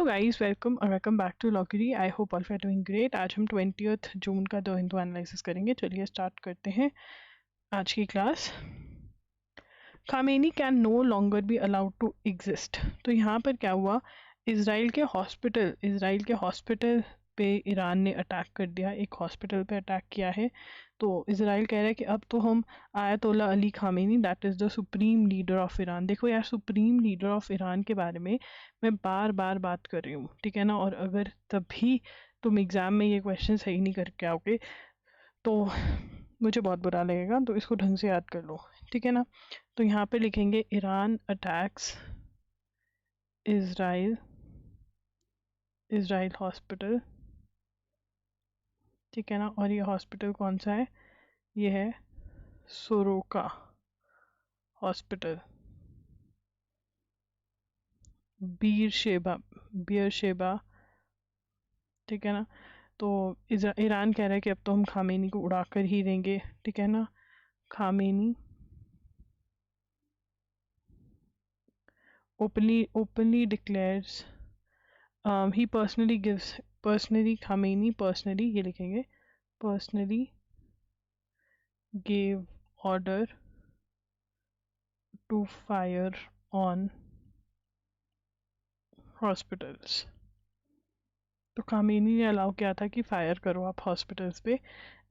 Guys, welcome back to लॉकरी। I hope all are doing great. आज हम 20th जून का द हिंदू एनालिसिस करेंगे। चलिए स्टार्ट करते हैं आज की class. Khamenei can no longer be allowed to exist. तो यहाँ पर क्या हुआ, इसराइल के हॉस्पिटल पे ईरान ने अटैक कर दिया, एक हॉस्पिटल पे अटैक किया है। तो इसराइल कह रहा है कि अब तो हम Ayatollah Ali Khamenei, that is the supreme leader of Iran. देखो यार, सुप्रीम लीडर ऑफ ईरान के बारे में मैं बार बार बात कर रही हूँ, ठीक है ना। और अगर तभी तुम एग्ज़ाम में ये क्वेश्चन सही नहीं करके आओगे तो मुझे बहुत बुरा लगेगा। तो इसको ढंग से याद कर लो, ठीक है ना। तो यहाँ पे लिखेंगे ईरान अटैक्स इसराइल हॉस्पिटल, ठीक है ना। और ये हॉस्पिटल कौन सा है, ये है सोरोका हॉस्पिटल, बीरशेबा, ठीक है ना। तो ईरान कह रहा है कि अब तो हम खामेनी को उड़ा कर ही देंगे, ठीक है ना। Khamenei openly declares he Khamenei personally, ये लिखेंगे, personally gave order to fire on hospitals। तो खामेनी ने अलाउ किया था कि फायर करो आप हॉस्पिटल्स पे,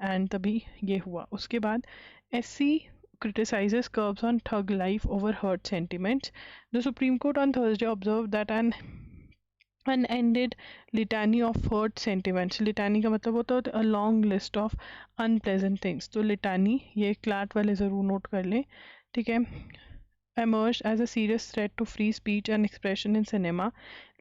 एंड तभी ये हुआ। उसके बाद SC criticizes curbs on thug life over hurt sentiments. The Supreme Court on Thursday observed that an unended litany of hurt sentiments, litany का मतलब होता है a long list of unpleasant things, तो litany ये क्लाट वाले ज़रूर note कर लें, ठीक है, emerged as a serious threat to free speech and expression in cinema,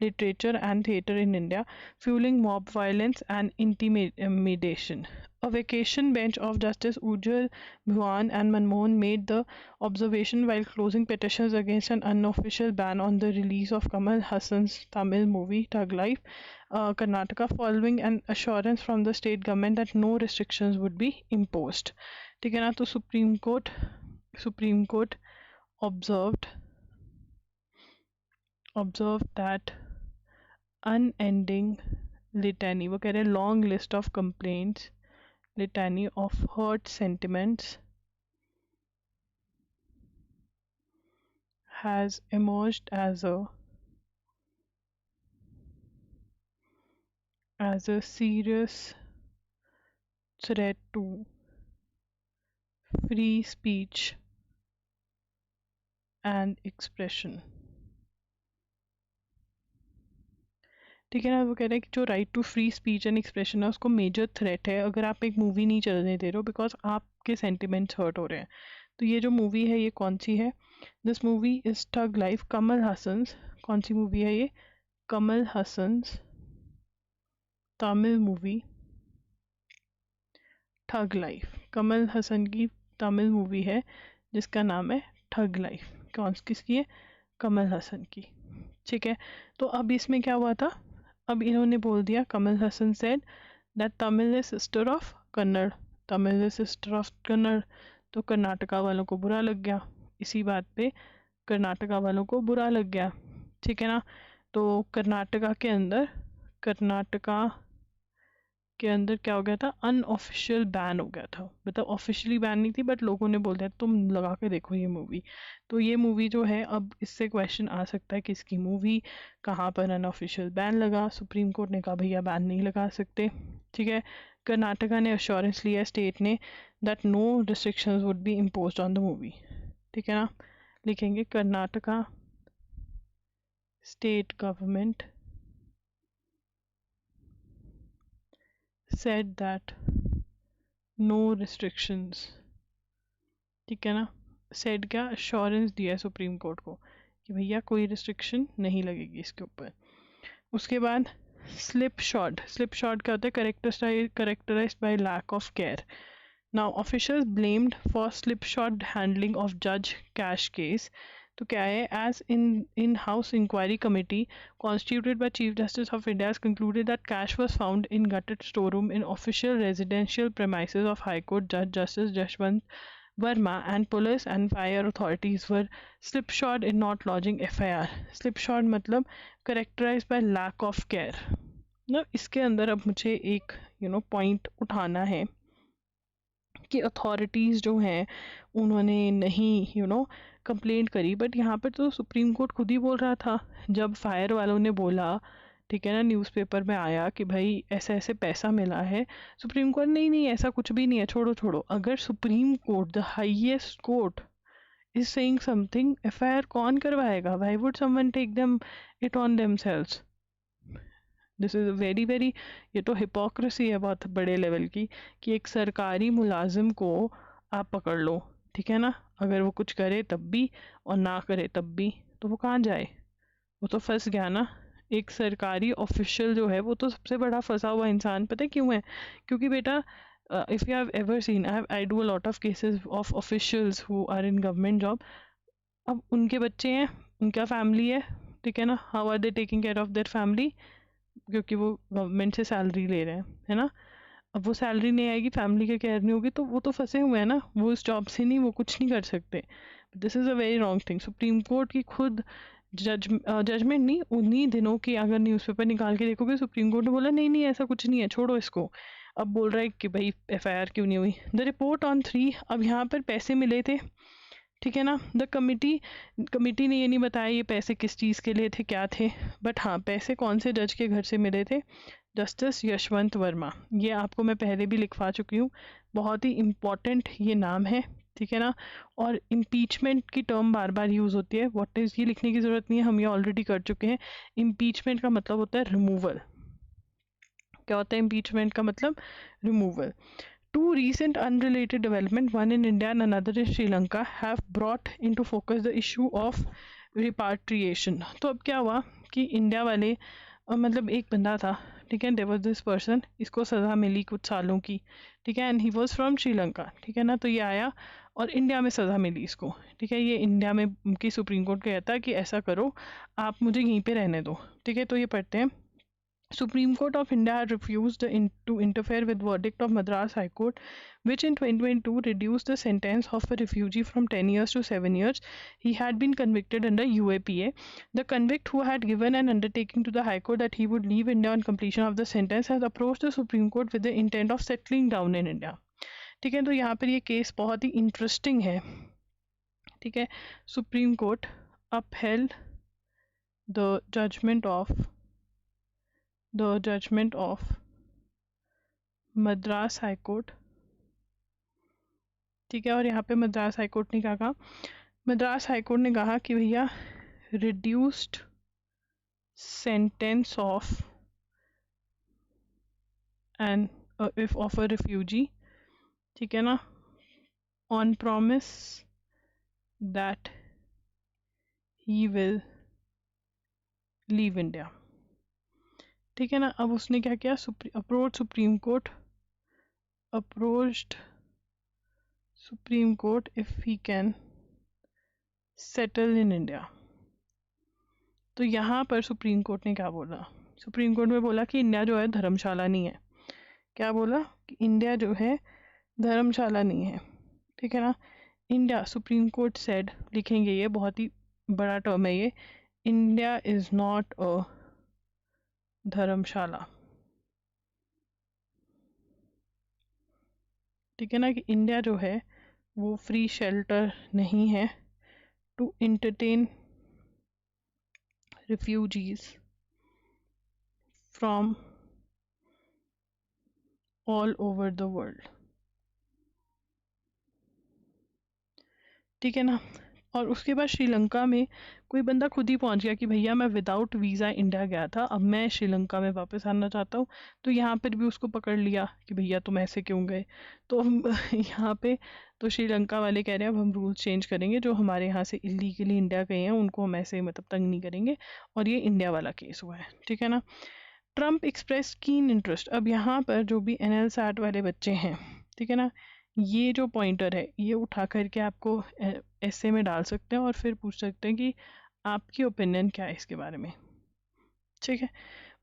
literature and theatre in India, fueling mob violence and intimidation. A vacation bench of Justice Ujjwal Bhuan and Manmohan made the observation while closing petitions against an unofficial ban on the release of Kamal Hassan's Tamil movie Thug Life, Karnataka, following an assurance from the state government that no restrictions would be imposed. ठीक है ना। तो supreme court observed that unending litany, वो कह रहे long list of complaints, litany of hurt sentiments has emerged as a serious threat to free speech and expression, ठीक है ना। वो कह रहे हैं कि जो right to free speech and expression है उसको मेजर थ्रेट है अगर आप एक मूवी नहीं चलने दे रहे हो, बिकॉज आपके सेंटिमेंट्स हर्ट हो रहे हैं। तो ये जो मूवी है ये कौन सी है, this movie is thug life, Kamal Haasan's. कौन सी मूवी है ये, Kamal Haasan's Tamil movie thug life. Kamal Haasan की तमिल मूवी है जिसका नाम है ठग लाइफ। किसकी है, कमल हसन की, ठीक है। तो अब इसमें क्या हुआ था, अब इन्होंने बोल दिया, Kamal Haasan said that Tamil is sister of Kannada, Tamil is sister of Kannada. तो कर्नाटका वालों को बुरा लग गया, इसी बात पे कर्नाटका वालों को बुरा लग गया, ठीक है ना। तो कर्नाटका के अंदर क्या हो गया था, अनऑफिशियल बैन हो गया था। मतलब ऑफिशियली बैन नहीं थी, बट लोगों ने बोल दिया तुम लगा के देखो ये मूवी। तो ये मूवी जो है, अब इससे क्वेश्चन आ सकता है किसकी मूवी, कहाँ पर अनऑफिशियल बैन लगा। सुप्रीम कोर्ट ने कहा भैया बैन नहीं लगा सकते, ठीक है। कर्नाटका ने अश्योरेंस लिया स्टेट ने that no restrictions would be imposed on the movie, ठीक है ना। लिखेंगे Karnataka state government said that no restrictions, ठीक है ना। said क्या, assurance दिया है सुप्रीम कोर्ट को कि भैया कोई रिस्ट्रिक्शन नहीं लगेगी इसके ऊपर। उसके बाद स्लिप शॉट क्या होता है, characterized by lack of care. Now officials blamed for slipshod handling of Judge Cash case. तो क्या है, as in House Inquiry Committee constituted by Chief Justice of India has concluded that cash was found in gutted storeroom in official residential premises of High Court Judge Justice Jashwant Verma and police and fire authorities were slipshod in not lodging FIR. Slipshod मतलब characterized by lack of care. ना इसके अंदर अब मुझे एक point उठाना है कि अथॉरिटीज़ जो हैं उन्होंने नहीं कंप्लेंट करी, बट यहाँ पर तो सुप्रीम कोर्ट खुद ही बोल रहा था जब फायर वालों ने बोला, ठीक है ना, न्यूज़पेपर में आया कि भाई ऐसे ऐसे पैसा मिला है, सुप्रीम कोर्ट नहीं नहीं ऐसा कुछ भी नहीं है, छोड़ो छोड़ो। अगर supreme court the highest court is saying something, FIR कौन करवाएगा? Why would someone take them it on themselves? This is very very, ये तो हिपोक्रेसी है बहुत बड़े लेवल की, कि एक सरकारी मुलाजिम को आप पकड़ लो, ठीक है ना, अगर वो कुछ करे तब भी और ना करे तब भी, तो वो कहाँ जाए? वो तो फंस गया ना। एक सरकारी ऑफिशियल जो है वो तो सबसे बड़ा फंसा हुआ इंसान, पता है क्यों है? क्योंकि बेटा, if you have ever seen, I do a lot of cases of officials who are in government job. अब उनके बच्चे हैं, उनका फैमिली है, ठीक है ना, how are they taking care of their family? क्योंकि वो गवर्नमेंट से सैलरी ले रहे हैं, है ना। अब वो सैलरी नहीं आएगी, फैमिली की केयर नहीं होगी, तो वो तो फंसे हुए हैं ना, वो इस जॉब से नहीं, वो कुछ नहीं कर सकते। This is a very wrong thing. Supreme court की खुद जजमेंट नहीं, उन्हीं दिनों की अगर न्यूज़पेपर निकाल के देखोगे, सुप्रीम कोर्ट ने बोला नहीं नहीं ऐसा कुछ नहीं है, छोड़ो इसको। अब बोल रहा है कि भाई एफआईआर क्यों नहीं हुई। द रिपोर्ट ऑन 3, अब यहाँ पर पैसे मिले थे, ठीक है ना। द कमिटी ने ये नहीं बताया ये पैसे किस चीज़ के लिए थे, क्या थे, बट हाँ पैसे कौन से जज के घर से मिले थे? जस्टिस यशवंत वर्मा। ये आपको मैं पहले भी लिखवा चुकी हूँ, बहुत ही इम्पॉर्टेंट ये नाम है, ठीक है ना। और इम्पीचमेंट की टर्म बार बार यूज़ होती है, व्हाट इज़ ये लिखने की ज़रूरत नहीं है, हम ये ऑलरेडी कर चुके हैं। इम्पीचमेंट का मतलब होता है रिमूवल। क्या होता है इम्पीचमेंट का मतलब? Removal. Two recent unrelated developments, one in India and another in Sri Lanka, have brought into focus the issue of repatriation. तो अब क्या हुआ कि इंडिया वाले मतलब एक बंदा था, ठीक है, देयर वाज दिस पर्सन, इसको सज़ा मिली कुछ सालों की, ठीक है, and he was from Sri Lanka, ठीक है ना। तो ये आया और इंडिया में सज़ा मिली इसको, ठीक है। ये इंडिया में की सुप्रीम कोर्ट कहता कि ऐसा करो, आप मुझे यहीं पे रहने दो, ठीक है। तो ये पढ़ते हैं। Supreme Court of India had refused to interfere with verdict of Madras High Court, which in 2022 reduced the sentence of a refugee from 10 years to 7 years. He had been convicted under UAPA. The convict, who had given an undertaking to the High Court that he would leave India on completion of the sentence, has approached the Supreme Court with the intent of settling down in India. ठीक है, तो यहाँ पर ये case बहुत ही interesting है, ठीक है। Supreme court upheld the judgment of Madras high court, ठीक है। और यहाँ पे मद्रास हाई कोर्ट ने क्या कहा? मद्रास हाई कोर्ट ने कहा कि भैया reduced sentence of an if of a refugee, ठीक है ना, on promise that he will leave India, ठीक है ना। अब उसने क्या किया? Approached supreme court if he can settle in India. तो यहाँ पर सुप्रीम कोर्ट ने क्या बोला? सुप्रीम कोर्ट में बोला कि इंडिया जो है धर्मशाला नहीं है। क्या बोला? कि इंडिया जो है धर्मशाला नहीं है, ठीक है ना। इंडिया, सुप्रीम कोर्ट सेड, लिखेंगे ये बहुत ही बड़ा टर्म है ये, इंडिया इज नॉट अ धर्मशाला, ठीक है ना, कि इंडिया जो है वो फ्री शेल्टर नहीं है to entertain refugees from all over the world, ठीक है ना। और उसके बाद श्रीलंका में कोई बंदा खुद ही पहुंच गया कि भैया मैं विदाउट वीज़ा इंडिया गया था, अब मैं श्रीलंका में वापस आना चाहता हूँ। तो यहाँ पर भी उसको पकड़ लिया कि भैया तुम ऐसे क्यों गए। तो यहाँ पे तो श्रीलंका वाले कह रहे हैं अब हम रूल्स चेंज करेंगे, जो हमारे यहाँ से इलीगली इंडिया गए हैं उनको हम ऐसे मतलब तंग नहीं करेंगे। और ये इंडिया वाला केस हुआ है, ठीक है ना। Trump express keen interest. अब यहाँ पर जो भी NLSAT वाले बच्चे हैं, ठीक है ना, ये जो पॉइंटर है ये उठा करके आपको ऐसे में डाल सकते हैं और फिर पूछ सकते हैं कि आपकी ओपिनियन क्या है इसके बारे में, ठीक है।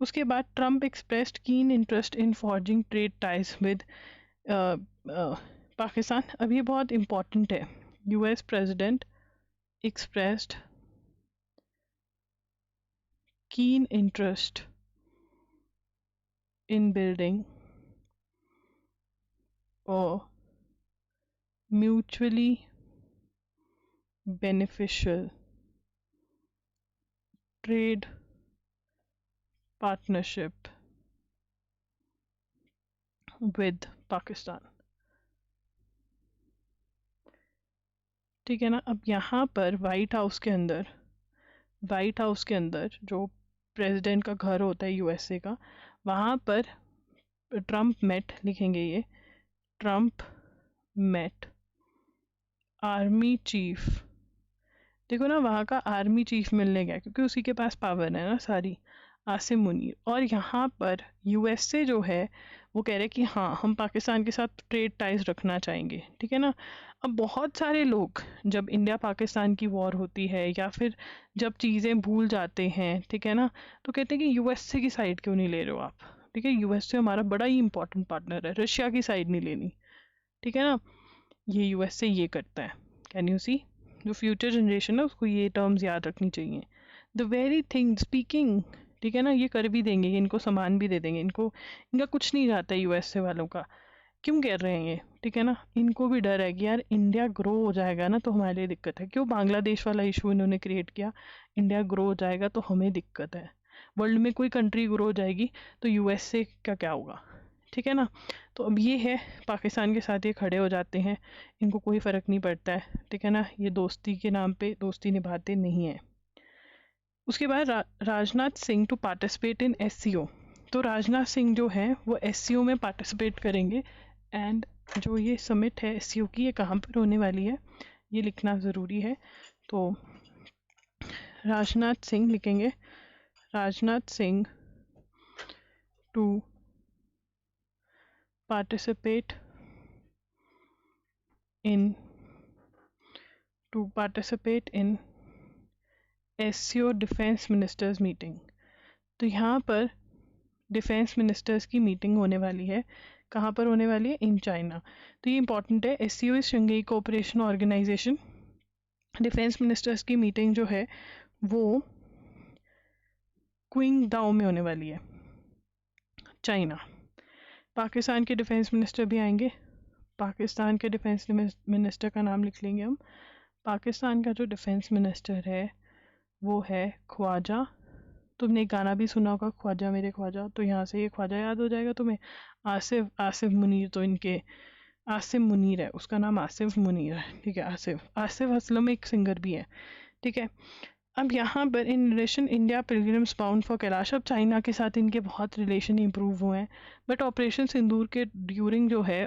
उसके बाद Trump expressed keen interest in forging trade ties with Pakistan, अब ये बहुत इम्पोर्टेंट है, US president expressed keen interest in building a mutually beneficial trade partnership with Pakistan। ठीक है ना। अब यहाँ पर वाइट हाउस के अंदर जो प्रेसिडेंट का घर होता है यूएसए का, वहाँ पर ट्रम्प मेट लिखेंगे, ये ट्रम्प मेट आर्मी चीफ। देखो ना, वहाँ का आर्मी चीफ मिलने गया क्योंकि उसी के पास पावर है ना सारी, आसिम मुनीर। और यहाँ पर यूएसए जो है वो कह रहे कि हाँ हम पाकिस्तान के साथ ट्रेड टाइज रखना चाहेंगे। ठीक है ना। अब बहुत सारे लोग, जब इंडिया पाकिस्तान की वॉर होती है या फिर जब चीज़ें भूल जाते हैं, ठीक है ना, तो कहते हैं कि यूएसए की साइड क्यों नहीं ले रहे हो आप। ठीक है, यूएसए हमारा बड़ा ही इंपॉर्टेंट पार्टनर है, रशिया की साइड नहीं लेनी। ठीक है ना, ये यूएसए ये करता है। कैन यू सी, जो फ्यूचर जनरेशन है उसको ये टर्म्स याद रखनी चाहिए। द वेरी थिंग स्पीकिंग, ठीक है ना, ये कर भी देंगे, इनको सामान भी दे देंगे, इनका कुछ नहीं जाता है यूएसए वालों का। क्यों कर रहे हैं ये, ठीक है ना, इनको भी डर है कि यार इंडिया ग्रो हो जाएगा ना तो हमारे लिए दिक्कत है। क्यों बांग्लादेश वाला इशू इन्होंने क्रिएट किया, इंडिया ग्रो हो जाएगा तो हमें दिक्कत है। वर्ल्ड में कोई कंट्री ग्रो हो जाएगी तो यूएसए का क्या होगा। ठीक है ना। तो अब ये है, पाकिस्तान के साथ ये खड़े हो जाते हैं, इनको कोई फ़र्क नहीं पड़ता है। ठीक है ना, ये दोस्ती के नाम पे दोस्ती निभाते नहीं हैं। उसके बाद Rajnath Singh to participate in SCO. तो राजनाथ सिंह जो है वो एससीओ में पार्टिसिपेट करेंगे। एंड जो ये समिट है एससीओ की, ये कहाँ पर होने वाली है ये लिखना ज़रूरी है। तो राजनाथ सिंह लिखेंगे, Rajnath Singh to participate in SCO defence ministers meeting. तो यहाँ पर डिफेंस मिनिस्टर्स की मीटिंग होने वाली है। कहाँ पर होने वाली है, इन चाइना। तो ये इंपॉर्टेंट है, SCO is Shanghai cooperation organisation. Defence ministers की मीटिंग जो है वो क्विंगडाओ में होने वाली है, चाइना। पाकिस्तान के डिफेंस मिनिस्टर भी आएंगे। पाकिस्तान के डिफेंस मिनिस्टर का नाम लिख लेंगे हम। पाकिस्तान का जो डिफेंस मिनिस्टर है वो है ख्वाजा। तुमने एक गाना भी सुना होगा, ख्वाजा मेरे ख्वाजा, तो यहाँ से ये ख्वाजा याद हो जाएगा तुम्हें। आसिफ मुनीर, तो इनके आसिम मुनीर है, उसका नाम आसिफ मुनीर है। ठीक है, आसिफ असलम एक सिंगर भी है। ठीक है। अब यहाँ पर in relation India pilgrims bound for Kailash. अब चाइना के साथ इनके बहुत रिलेशन इम्प्रूव हुए हैं, बट ऑपरेशन सिंदूर के ड्यूरिंग जो है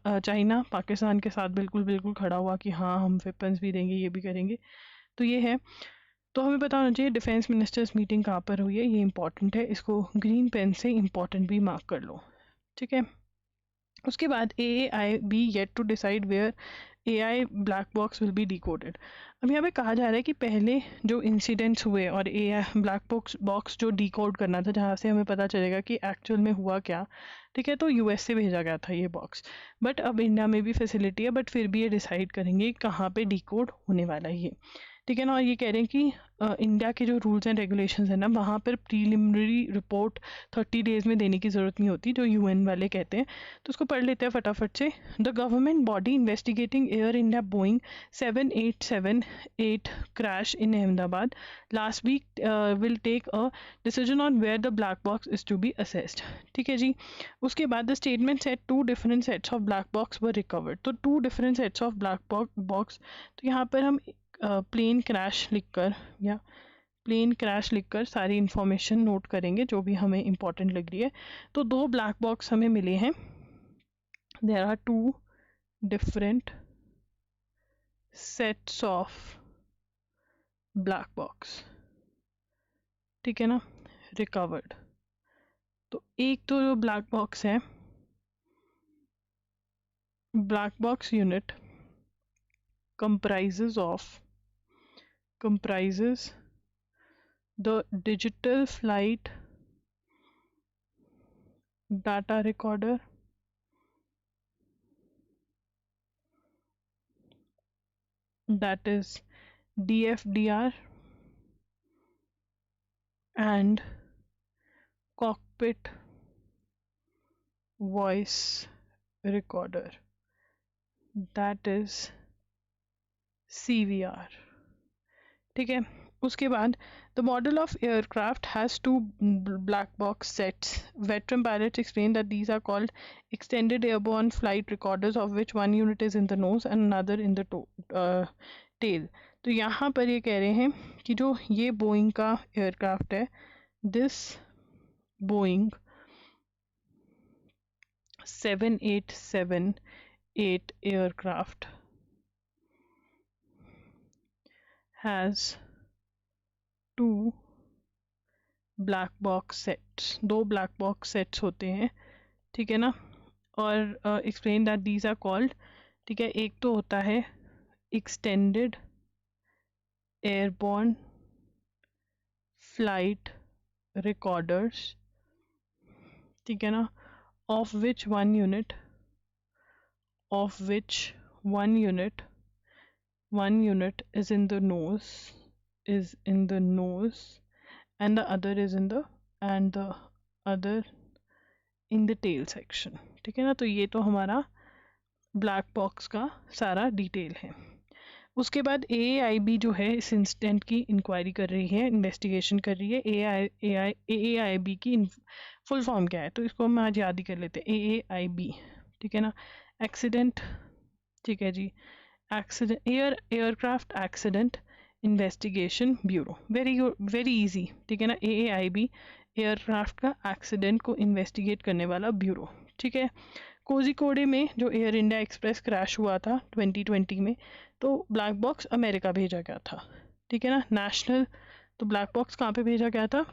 चाइना पाकिस्तान के साथ बिल्कुल खड़ा हुआ कि हाँ हम वेपन्स भी देंगे, ये भी करेंगे। तो ये है। तो हमें पता होना चाहिए डिफेंस मिनिस्टर्स मीटिंग कहाँ पर हुई है, ये इंपॉर्टेंट है, इसको ग्रीन पेन से इंपॉर्टेंट भी मार्क कर लो। ठीक है। उसके बाद AI be yet to decide where AI black box will be decoded. अब यहाँ पे कहा जा रहा है कि पहले जो इंसिडेंट्स हुए और AI ब्लैक बॉक्स जो डिकोड करना था, जहाँ से हमें पता चलेगा कि एक्चुअल में हुआ क्या। ठीक है, तो यूएस से भेजा गया था ये बॉक्स, बट अब इंडिया में भी फैसिलिटी है, बट फिर भी ये डिसाइड करेंगे कहाँ पे डिकोड होने वाला है ये। ठीक है ना। और ये कह रहे हैं कि इंडिया के जो रूल्स एंड रेगुलेशंस है ना, वहाँ पर प्रीलिमिनरी रिपोर्ट 30 डेज़ में देने की ज़रूरत नहीं होती, जो UN वाले कहते हैं। तो उसको पढ़ लेते हैं फटाफट से। The government body investigating Air India Boeing 7878 crash in Ahmedabad last week will take a decision on where the black box is to be assessed. ठीक है जी। उसके बाद the statement set 2 different sets of black box were recovered. तो 2 different sets of black box, तो यहाँ पर हम प्लेन क्रैश लिखकर या प्लेन क्रैश लिखकर सारी इन्फॉर्मेशन नोट करेंगे जो भी हमें इंपॉर्टेंट लग रही है। तो 2 ब्लैक बॉक्स हमें मिले हैं। There are 2 different sets of black box. ठीक है ना, रिकवर्ड। तो एक तो जो ब्लैक बॉक्स है, black box unit comprises the digital flight data recorder, that is DFDR and cockpit voice recorder, that is CVR. ठीक है, उसके बाद the model of aircraft has two black box sets. Veteran pilots explain that these are called extended airborne flight recorders, of which one unit is in the nose and another in the tail. तो यहाँ पर ये कह रहे हैं कि जो ये बोइंग का एयरक्राफ्ट है, this Boeing 7878 aircraft has two black box sets. दो black box sets होते हैं, ठीक है ना. और explain that these are called, ठीक है, एक तो होता है extended airborne flight recorders, ठीक है ना, of which one unit is in the nose, and the other in the tail section. ठीक है ना. तो ये तो हमारा ब्लैक बॉक्स का सारा डिटेल है. उसके बाद AAIB जो है इस इंसिडेंट की इंक्वायरी कर रही है, इन्वेस्टिगेशन कर रही है. AAIB की फुल फॉर्म क्या है, तो इसको हम आज याद ही कर लेते हैं. AAIB, ठीक है ना, एक्सीडेंट, ठीक है जी, accident aircraft accident investigation bureau. Very easy, ठीक है ना. AAIB एयरक्राफ्ट का एक्सीडेंट को इन्वेस्टिगेट करने वाला ब्यूरो. ठीक है. कोझिकोडे में जो एयर इंडिया एक्सप्रेस क्रैश हुआ था 2020 में, तो ब्लैक बॉक्स अमेरिका भेजा गया था. ठीक है ना. नेशनल, तो ब्लैक बॉक्स कहाँ पे भेजा गया था,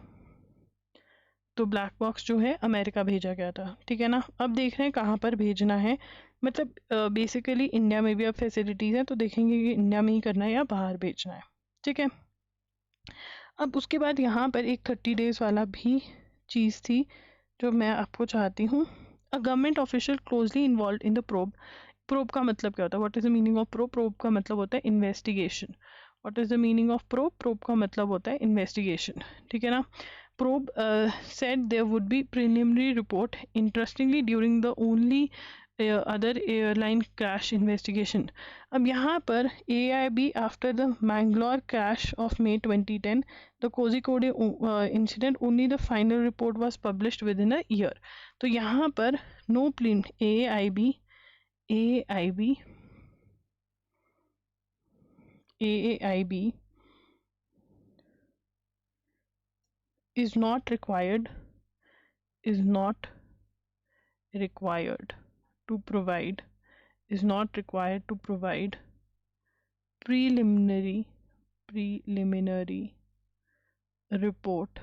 तो ब्लैक बॉक्स जो है अमेरिका भेजा गया था. ठीक है ना. अब देख रहे हैं कहाँ पर भेजना है, मतलब बेसिकली इंडिया में भी अब फैसिलिटीज़ हैं, तो देखेंगे कि इंडिया में ही करना है या बाहर भेजना है. ठीक है. अब उसके बाद यहाँ पर एक 30 डेज वाला भी चीज़ थी जो मैं आपको चाहती हूँ. A government official closely involve in the probe. Probe का मतलब क्या होता है, what is the meaning of probe. Probe का मतलब होता है investigation. What is the meaning of probe. Probe का मतलब होता है इन्वेस्टिगेशन. ठीक है ना. Probe said there would be preliminary report. Interestingly, during the only other airline crash investigation. अब यहाँ पर AIB after the Mangalore crash of May 2010, the Kozhikode incident, only the final report was published within a year. तो यहाँ पर no plane AAIB is not required to provide preliminary report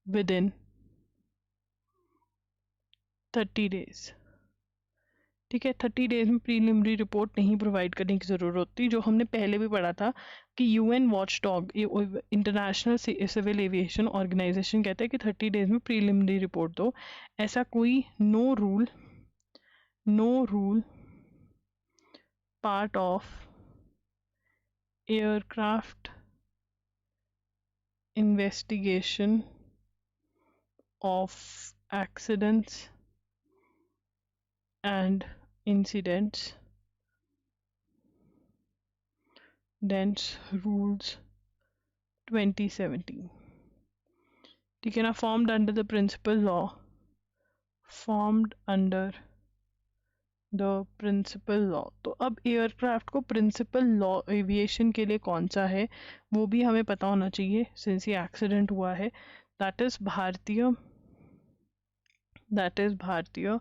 within 30 days. ठीक है. 30 days में preliminary report नहीं provide करने की ज़रूरत होती, जो हमने पहले भी पढ़ा था कि UN watch dog, international civil aviation organisation कहते हैं कि 30 डेज में प्रीलिमिनरी रिपोर्ट दो. ऐसा कोई no rule part of aircraft investigation of accidents and incidents, Dents Rules 2017. ठीक है ना. formed under the principal law. तो अब एयरक्राफ्ट को प्रिंसिपल लॉ एविएशन के लिए कौन सा है वो भी हमें पता होना चाहिए, सिंस ये एक्सीडेंट हुआ है. दैट इज भारतीय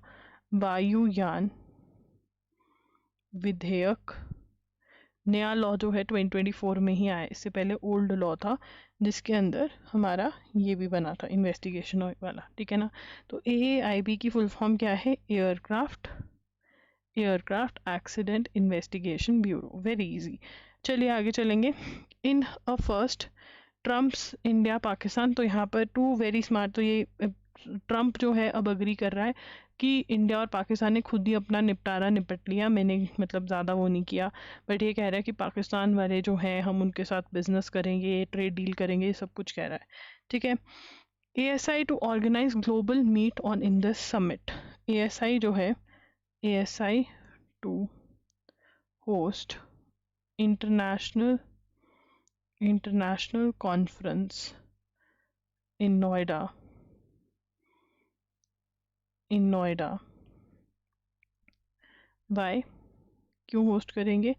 वायुयान विधेयक. नया लॉ जो है 2024 में ही आया, इससे पहले ओल्ड लॉ था जिसके अंदर हमारा ये भी बना था इन्वेस्टिगेशन वाला. ठीक है ना. तो AAIB की फुल फॉर्म क्या है, aircraft accident investigation bureau. Very easy. चलिए आगे चलेंगे. In a first trumps India Pakistan. तो यहाँ पर टू वेरी स्मार्ट, तो ये ट्रम्प जो है अब अग्री कर रहा है कि इंडिया और पाकिस्तान ने खुद ही अपना निपटारा निपट लिया, मैंने मतलब ज़्यादा वो नहीं किया। बट ये कह रहा है कि पाकिस्तान वाले जो हैं हम उनके साथ बिजनेस करेंगे, ट्रेड डील करेंगे, ये सब कुछ कह रहा है। ठीक है। ASI to organise global meet on Indus summit. ASI जो है, ASI to host international conference in Noida. Why, क्यों होस्ट करेंगे?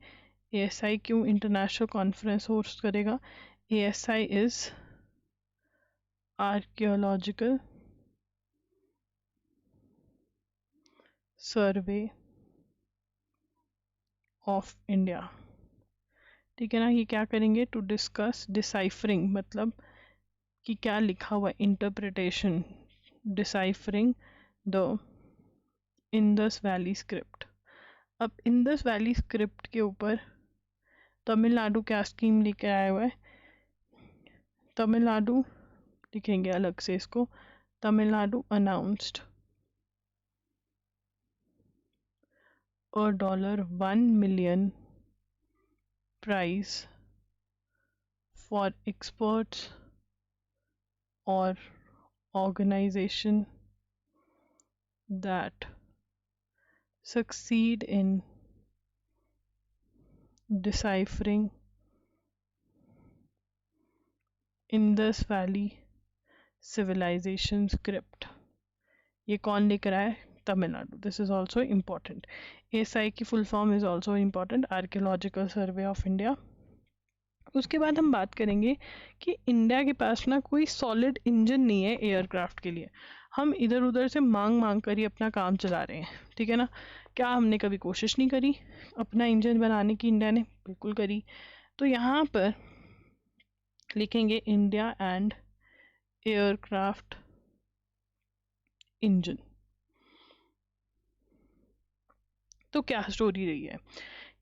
ASI क्यों इंटरनेशनल कॉन्फ्रेंस होस्ट करेगा? ASI is archaeological survey of India. ठीक है ना। ये क्या करेंगे? टू डिस्कस डिसाइफरिंग, मतलब कि क्या लिखा हुआ है, interpretation, deciphering the Indus valley script. अब इंडस वैली स्क्रिप्ट के ऊपर तमिलनाडु क्या स्कीम लेकर आया हुआ है? तमिलनाडु लिखेंगे अलग से इसको, Tamil Nadu announced $1 million prize for experts or organization that succeed in deciphering Indus Valley civilization script। ये कौन लेकर आया? Tamil Nadu. This is also important. ASI की full form is also important, archaeological survey of India. उसके बाद हम बात करेंगे कि इंडिया के पास ना कोई सॉलिड इंजन नहीं है एयरक्राफ्ट के लिए। हम इधर उधर से मांग मांग कर ही अपना काम चला रहे हैं। ठीक है ना। क्या हमने कभी कोशिश नहीं करी अपना इंजन बनाने की? इंडिया ने बिल्कुल करी। तो यहाँ पर लिखेंगे इंडिया एंड एयरक्राफ्ट इंजन। तो क्या स्टोरी रही है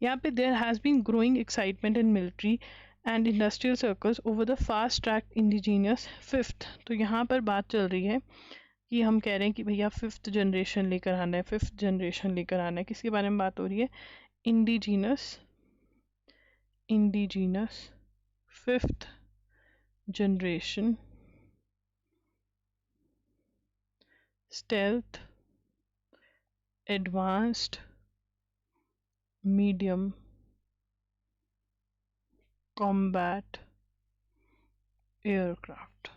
यहाँ पे? There has been growing excitement in military and industrial circles over the fast track indigenous fifth. तो यहाँ पर बात चल रही है कि हम कह रहे हैं कि भैया फिफ्थ जनरेशन लेकर आना है, फिफ्थ जनरेशन लेकर आना है। किसके बारे में बात हो रही है? Indigenous fifth generation stealth advanced medium combat aircraft.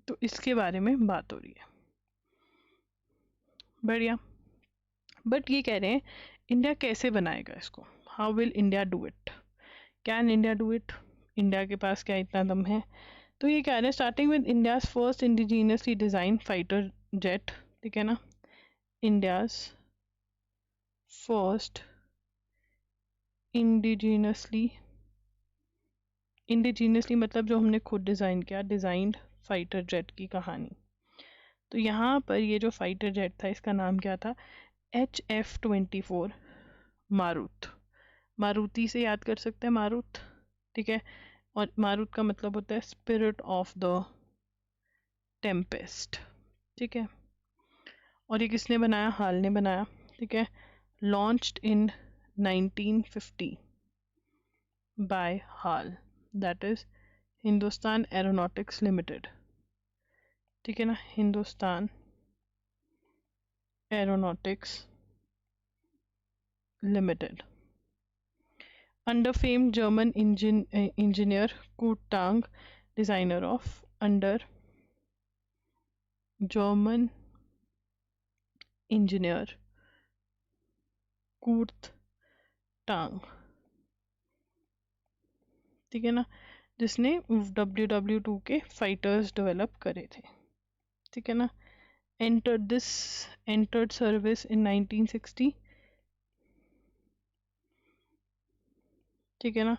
तो इसके बारे में बात हो रही है। बढ़िया। बट ये कह रहे हैं इंडिया कैसे बनाएगा इसको? How will India do it? Can India do it? India के पास क्या इतना दम है? तो ये कह रहे हैं starting with India's first indigenously design fighter jet. ठीक है ना। इंडियाज फर्स्ट इंडिजीनियसली मतलब जो हमने खुद डिज़ाइन किया, डिज़ाइंड फाइटर जेट की कहानी। तो यहाँ पर ये जो फाइटर जेट था इसका नाम क्या था? HF-24 मारुत। मारुति से याद कर सकते हैं, मारुत। ठीक है। और मारुत का मतलब होता है स्पिरिट ऑफ द टेम्पेस्ट। ठीक है। और ये किसने बनाया? हाल ने बनाया। ठीक है। Launched in 1950 by HAL, that is Hindustan aeronautics limited. ठीक है ना। Hindustan aeronautics limited under famed German engineer Kurt Tank, designer of under German engineer Kurt Tank। ठीक है ना। जिसने WW2 के फाइटर्स डेवलप करे थे। ठीक है ना। entered service in 1960। ठीक है ना।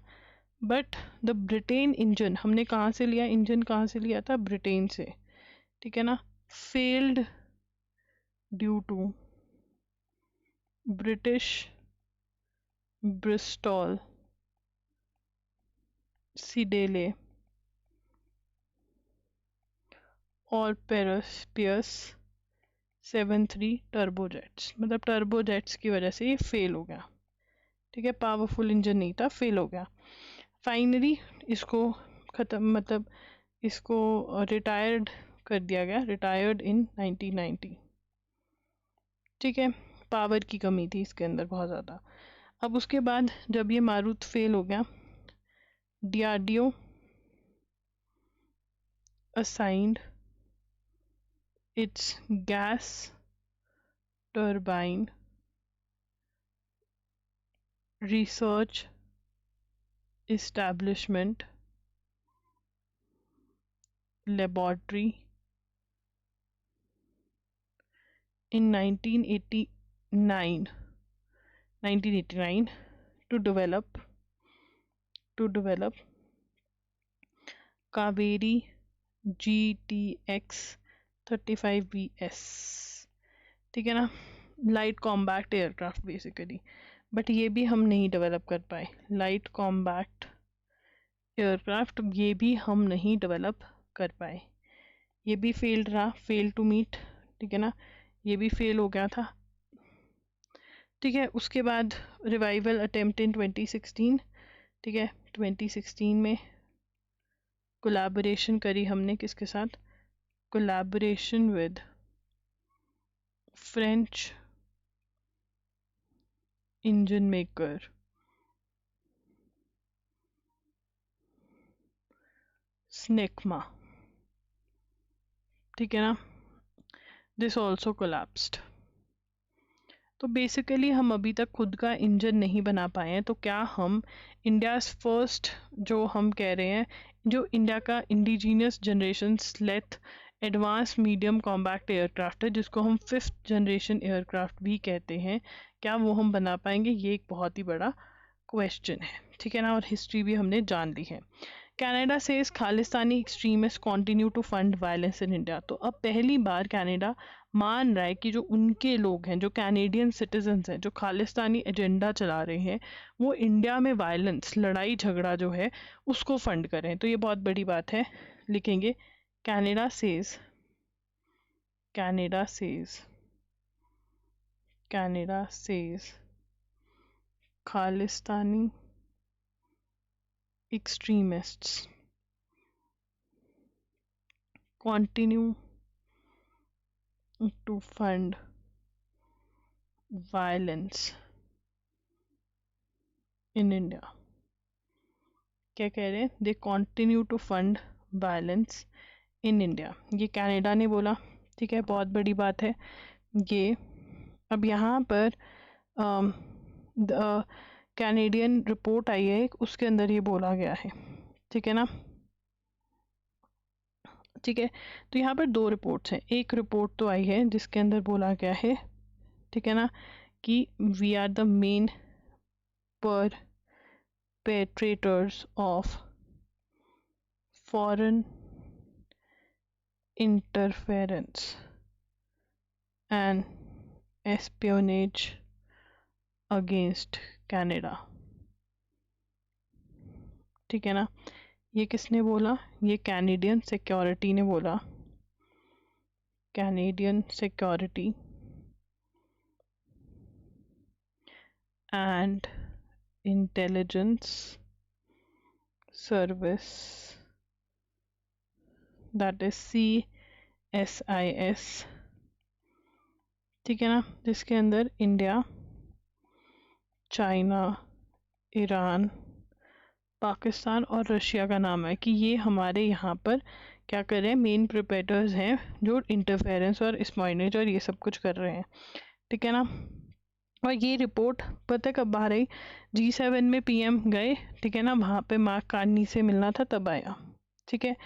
बट द ब्रिटेन इंजन हमने कहाँ से लिया? इंजन कहाँ से लिया था? ब्रिटेन से। ठीक है ना। Failed due to British Bristol Siddeley और पियर्स 73 टर्बोजेट्स, मतलब टर्बोजेट्स की वजह से ये फेल हो गया। ठीक है, पावरफुल इंजन नहीं था, फेल हो गया। फाइनली इसको ख़त्म, मतलब इसको रिटायर्ड कर दिया गया, रिटायर्ड इन 1990। ठीक है, पावर की कमी थी इसके अंदर बहुत ज़्यादा। अब उसके बाद जब ये मारुत फेल हो गया, DRDO assigned its gas turbine research establishment laboratory in 1989 to develop Kaveri GTX 35VS। ठीक है ना, light combat aircraft basically, but ये भी हम नहीं डेवलप कर पाए। लाइट कॉम्बैक्ट एयरक्राफ्ट ये भी हम नहीं डेवलप कर पाए, ये भी फेल्ड रहा, फेल टू मीट। ठीक है ना, ये भी फेल हो गया था। ठीक है, उसके बाद रिवाइवल अटेम्प्ट इन 2016। ठीक है, 2016 में कोलैबोरेशन करी हमने किसके साथ, collaboration with French engine maker Snecma. ठीक है ना, दिस ऑल्सो कोलैप्स्ड। तो बेसिकली हम अभी तक खुद का इंजन नहीं बना पाए हैं। तो क्या हम इंडियाज़ फर्स्ट, जो हम कह रहे हैं, जो इंडिया का indigenous generation stealth advance medium combat aircraft है, जिसको हम 5th जनरेशन एयरक्राफ्ट भी कहते हैं, क्या वो हम बना पाएंगे? ये एक बहुत ही बड़ा क्वेश्चन है। ठीक है ना, और हिस्ट्री भी हमने जान ली है। Canada says Khalistani extremist continue to fund violence in India. तो अब पहली बार कनाडा मान रहा है कि जो उनके लोग हैं, जो कैनेडियन सिटीजन्स हैं, जो खालिस्तानी एजेंडा चला रहे हैं, वो इंडिया में वायलेंस, लड़ाई झगड़ा जो है उसको फंड करें। तो ये बहुत बड़ी बात है, लिखेंगे Canada says, Canada says, Canada says Khalistani extremists continue to fund violence in India। क्या कह रहे हैं? They continue to fund violence in India। ये कनाडा ने बोला। ठीक है, बहुत बड़ी बात है ये। अब यहाँ पर कैनेडियन रिपोर्ट आई है, उसके अंदर ये बोला गया है। ठीक है ना, ठीक है, तो यहाँ पर 2 रिपोर्ट्स हैं। एक रिपोर्ट तो आई है जिसके अंदर बोला गया है, ठीक है ना, कि we are the main perpetrators of foreign interference and espionage against Canada। ठीक है ना, ये किसने बोला? ये कैनेडियन सिक्योरिटी ने बोला, Canadian security and intelligence service, that is CSIS। ठीक है ना, जिसके अंदर इंडिया, चाइना, ईरान, पाकिस्तान और रशिया का नाम है, कि ये हमारे यहाँ पर क्या कर रहे हैं, मेन प्रिपेटर्स हैं जो इंटरफेरेंस और स्पाइनेज और ये सब कुछ कर रहे हैं। ठीक है ना, और ये रिपोर्ट पता कब बाहर आई? G7 में PM गए, ठीक है ना, वहाँ पे मार्क कार्नी से मिलना था, तब आया। ठीक है,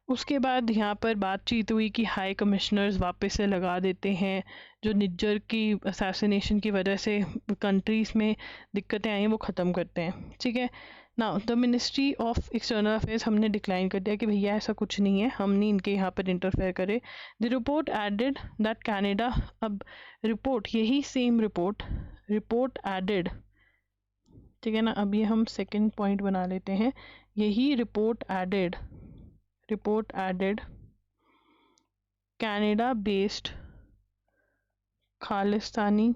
उसके बाद यहाँ पर बातचीत हुई कि हाई कमिश्नर्स वापस से लगा देते हैं, जो निज्जर की असैसिनेशन की वजह से कंट्रीज़ में दिक्कतें आई हैं वो ख़त्म करते हैं। ठीक है ना, the ministry of external affairs हमने डिक्लाइन कर दिया कि भैया ऐसा कुछ नहीं है, हम नहीं इनके यहाँ पर इंटरफेयर करें। The report added that Canada, अब रिपोर्ट यही सेम रिपोर्ट एडेड, ठीक है ना, अब ये हम सेकेंड पॉइंट बना लेते हैं, यही report added Canada based Khalistani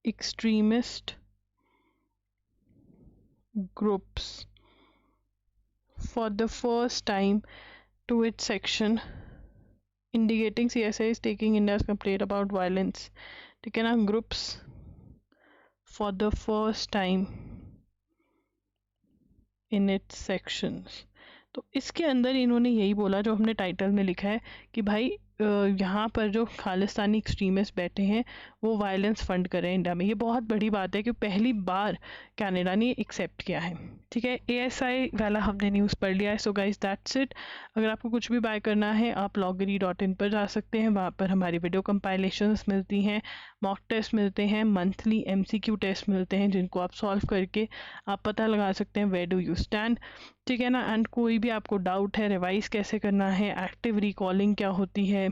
extremist groups for the first time to its section indicating CSI is taking India's complaint about violence. ठीक है ना, groups for the first time in its sections. तो इसके अंदर इन्होंने यही बोला जो हमने टाइटल में लिखा है कि भाई यहाँ पर जो खालिस्तानी एक्सट्रीमिस्ट बैठे हैं वो वायलेंस फंड कर रहे हैं इंडिया में। ये बहुत बड़ी बात है कि पहली बार कनाडा ने एक्सेप्ट किया है। ठीक है, ASI वाला हमने न्यूज़ पढ़ लिया है। So guys that's it. अगर आपको कुछ भी बाय करना है आप loggery.in पर जा सकते हैं, वहाँ पर हमारी वीडियो कंपाइलेशंस मिलती हैं, मॉक टेस्ट मिलते हैं, मंथली MCQ टेस्ट मिलते हैं जिनको आप सॉल्व करके आप पता लगा सकते हैं वेयर डू यू स्टैंड। ठीक है ना, एंड कोई भी आपको डाउट है रिवाइज कैसे करना है, एक्टिव रिकॉलिंग क्या होती है,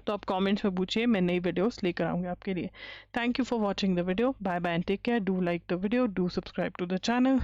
तो आप कमेंट्स में पूछिए, मैं नई वीडियोस लेकर आऊँगी आपके लिए। Thank you for watching the video. Bye bye and take care. Do like the video, do subscribe to the channel.